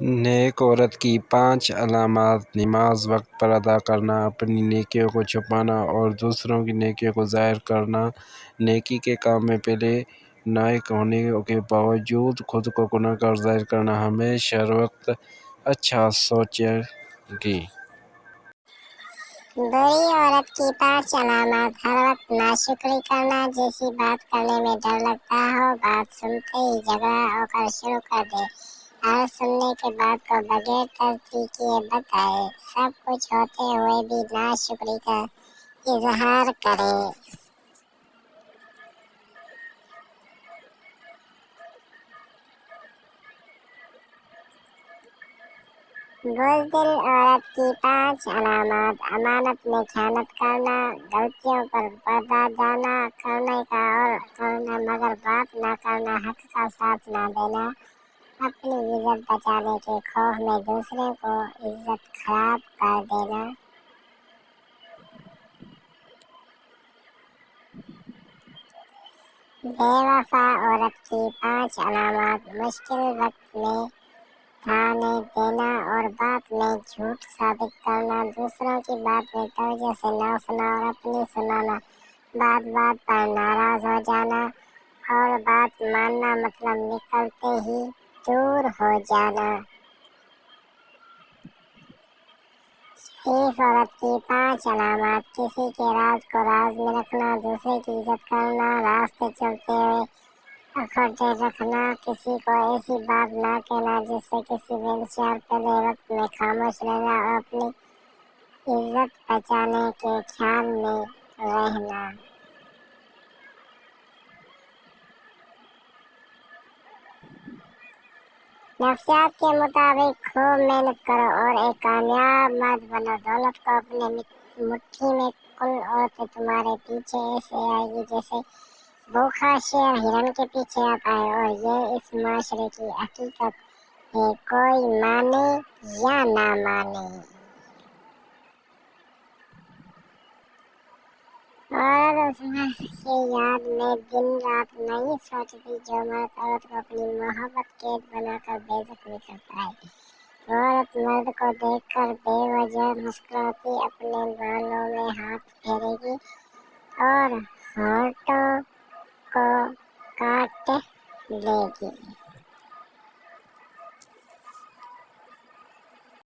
نیک عورت کی 5 علامات: نماز وقت پر ادا کرنا، اپنی نیکیوں کو چھپانا اور دوسروں کی نیکیوں کو ظاہر کرنا، نیکی کے کام میں پہلے لائق ہونے کے باوجود خود کو گناہ گار ظاہر کرنا، ہمیشہ ہر وقت اچھا سوچے گی۔ بری عورت کی 5 علامات: ہر وقت ناشکری کرنا، جیسی بات کرنے میں ڈر لگتا ہو بات سنتے ہی جھگڑا ہو کر شروع کر دے اور سننے کے بعد کو بغیر تصدیق کیے بتائے، سب کچھ ہوتے ہوئے بھی ناشکری کا اظہار کرے۔ بزدل عورت کی 5 علامات: امانت میں خیانت کرنا، غلطیوں پر پردہ ڈالنا، کرنے کا اور کرنا مگر بات نہ کرنا، حق کا ساتھ نہ دینا، اپنی عزت بچانے کے خوف میں دوسروں کو عزت خراب کر دینا۔ بے وفا عورت کی 5 علامات: مشکل وقت میں ساتھ نہیں دینا اور بات میں جھوٹ ثابت کرنا، دوسروں کی بات میں توجہ سے نہ سنا اور اپنی سنانا، بات پر ناراض ہو جانا اور بات ماننا مطلب نکلتے ہی دور ہو جانا۔ شریف عورت کی 5 علامات: کسی کے راز کو راز میں رکھنا، دوسرے کی عزت کرنا، راستے چلتے ہوئے اکھڑے رکھنا، کسی کو ایسی بات نہ کہنا جس سے کسی بے نشان پہلے وقت میں خاموش رہنا اور اپنی عزت بچانے کے خیال میں رہنا۔ نفسیات کے مطابق خوب محنت کرو اور ایک کامیاب مرد بنو، دولت کو اپنے مٹھی میں، کل عورتیں تمہارے پیچھے ایسے آئے گی جیسے بھوکھا شیر ہرن کے پیچھے آتا ہے، اور یہ اس معاشرے کی حقیقت ہے، کوئی مانے یا نہ مانے۔ عورت اس مرد کی یاد میں دن رات نہیں سوچتی جو مرد عورت کو اپنی محبت قید بنا کر بے زخمی کرتا ہے۔ وہ عورت مرد کو دیکھ کر بے وجہ مسکراتی اپنے بالوں میں ہاتھ پھیرے گی اور ہونٹوں کو کاٹ لے گی۔